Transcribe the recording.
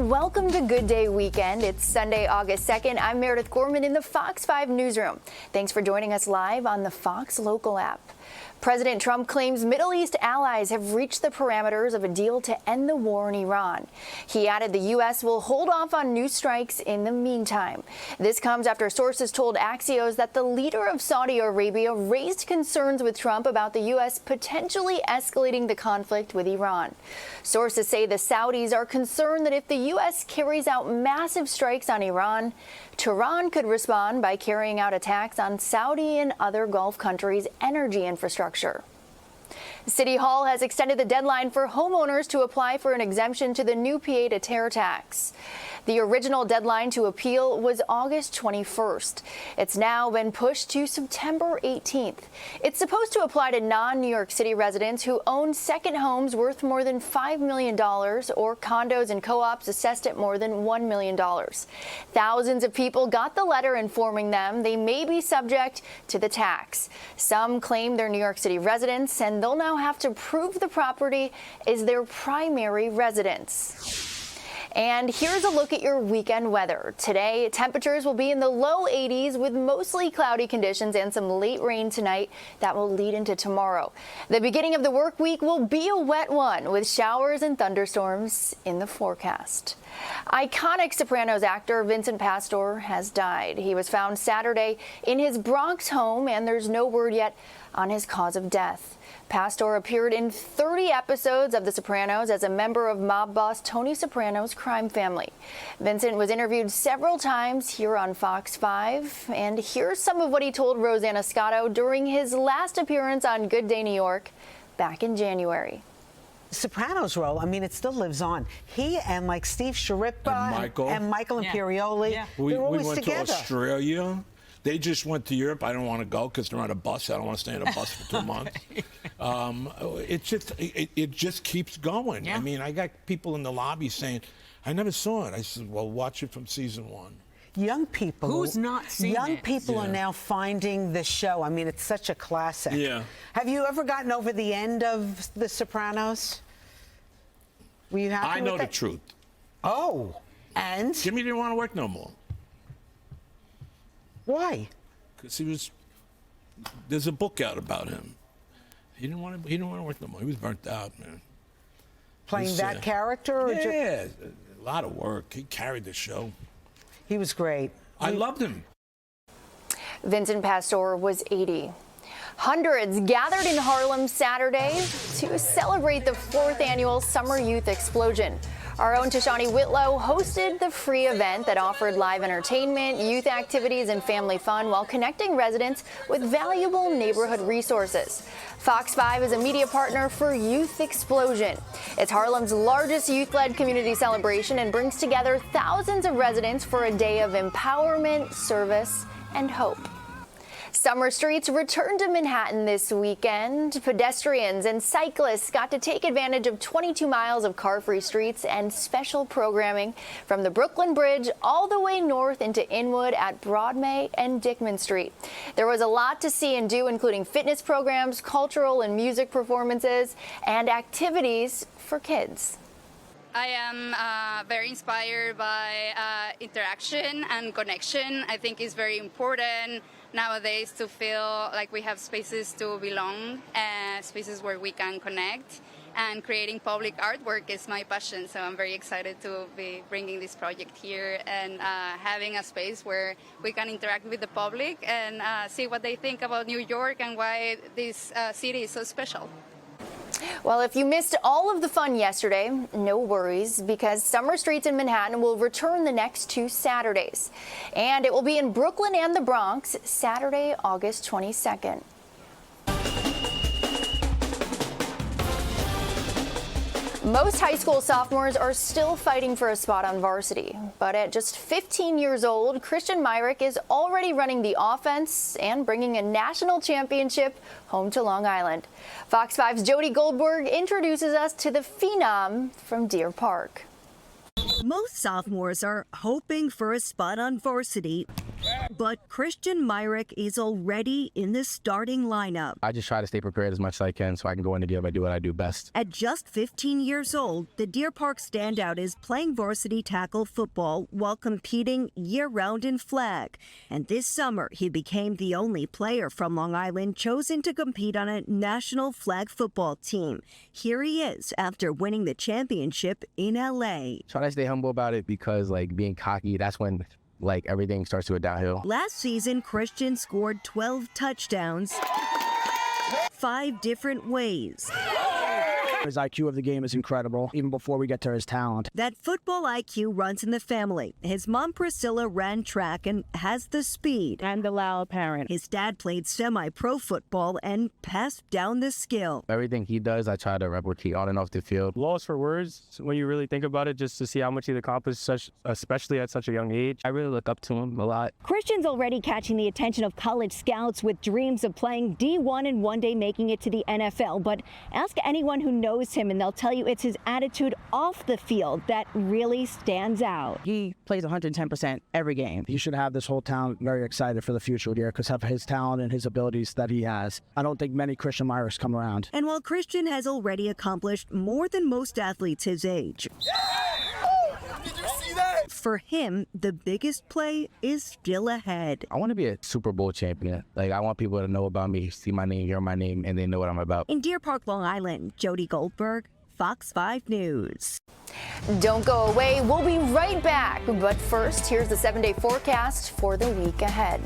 and welcome to Good Day Weekend. It's Sunday, August 2nd. I'm Meredith Gorman in the Fox 5 newsroom. Thanks for joining us live on the Fox Local app. President Trump claims Middle East allies have reached the parameters of a deal to end the war in Iran. He added the U.S. will hold off on new strikes in the meantime. This comes after sources told Axios that the leader of Saudi Arabia raised concerns with Trump about the U.S. potentially escalating the conflict with Iran. Sources say the Saudis are concerned that if the U.S. carries out massive strikes on Iran, Tehran could respond by carrying out attacks on Saudi and other Gulf countries' energy infrastructure. City Hall has extended the deadline for homeowners to apply for an exemption to the new Pied-à-terre tax. The original deadline to appeal was August 21st. It's now been pushed to September 18th. It's supposed to apply to non-New York City residents who own second homes worth more than $5 million or condos and co-ops assessed at more than $1 million. Thousands of people got the letter informing them they may be subject to the tax. Some claim they're New York City residents, and they'll now have to prove the property is their primary residence. And here's a look at your weekend weather. Today, temperatures will be in the low 80s with mostly cloudy conditions and some late rain tonight that will lead into tomorrow. The beginning of the work week will be a wet one with showers and thunderstorms in the forecast. Iconic Sopranos actor Vincent Pastore has died. He was found Saturday in his Bronx home, and there's no word yet on his cause of death. Pastore appeared in 30 episodes of The Sopranos as a member of mob boss Tony Soprano's crime family. Vincent was interviewed several times here on Fox 5, and here's some of what he told Rosanna Scotto during his last appearance on Good Day New York back in January. Sopranos role, I mean, it still lives on. He and like Steve Sciarippa and Michael Imperioli, they're always we went together. to Australia. They just went to Europe. I don't want to go because they're on a bus. I don't want to stay on a bus for 2 months. It just keeps going. Yeah. I mean, I got people in the lobby saying, I never saw it. I said, well, watch it from season 1. Young people. Who's not seen Young it? people are now finding the show. I mean, it's such a classic. Yeah. Have you ever gotten over the end of The Sopranos? Were you happy I with know it? the truth. Oh, and? Jimmy didn't want to work no more. Why? Because there's a book out about him. He didn't want to work no more. He was burnt out, man. Playing that character? Or yeah, a lot of work. He carried the show. He was great. I loved him. Vincent Pastore was 80. Hundreds gathered in Harlem Saturday to celebrate the 4th annual Summer Youth Explosion. Our own Tashani Whitlow hosted the free event that offered live entertainment, youth activities, and family fun while connecting residents with valuable neighborhood resources. Fox 5 is a media partner for Youth Explosion. It's Harlem's largest youth-led community celebration and brings together thousands of residents for a day of empowerment, service, and hope. Summer streets returned to Manhattan this weekend. Pedestrians and cyclists got to take advantage of 22 miles of car-free streets and special programming from the Brooklyn Bridge all the way north into Inwood at Broadway and Dickman Street. There was a lot to see and do, including fitness programs, cultural and music performances, and activities for kids. I am very inspired by interaction and connection. I think it's very important nowadays to feel like we have spaces to belong, spaces where we can connect, and creating public artwork is my passion. So I'm very excited to be bringing this project here and having a space where we can interact with the public and see what they think about New York and why this city is so special. Well, if you missed all of the fun yesterday, no worries, because Summer Streets in Manhattan will return the next 2 Saturdays. And it will be in Brooklyn and the Bronx, Saturday, August 22nd. Most high school sophomores are still fighting for a spot on varsity. But at just 15 years old, Christian Myrick is already running the offense and bringing a national championship home to Long Island. Fox 5's Jody Goldberg introduces us to the phenom from Deer Park. Most sophomores are hoping for a spot on varsity. But Christian Myrick is already in the starting lineup. I just try to stay prepared as much as I can so I can go in the game and do what I do best. At just 15 years old, the Deer Park standout is playing varsity tackle football while competing year-round in flag. And this summer, he became the only player from Long Island chosen to compete on a national flag football team. Here he is after winning the championship in L.A. Try to stay humble about it because, being cocky, that's when everything starts to go downhill. Last season, Christian scored 12 touchdowns 5 different ways. His IQ of the game is incredible, even before we get to his talent. That football IQ runs in the family. His mom, Priscilla, ran track and has the speed. And the loud parent. His dad played semi-pro football and passed down the skill. Everything he does, I try to replicate on and off the field. Lost for words when you really think about it, just to see how much he's accomplished, especially at such a young age. I really look up to him a lot. Christian's already catching the attention of college scouts with dreams of playing D1 and one day making it to the NFL. But ask anyone who knows him and they'll tell you it's his attitude off the field that really stands out. He plays 110% every game. He should have this whole town very excited for the future here because of his talent and his abilities that he has. I don't think many Christian Myricks come around. And while Christian has already accomplished more than most athletes his age, for him, the biggest play is still ahead. I want to be a Super Bowl champion. I want people to know about me, see my name, hear my name, and they know what I'm about. In Deer Park, Long Island, Jody Goldberg, Fox 5 News. Don't go away. We'll be right back. But first, here's the 7-day forecast for the week ahead.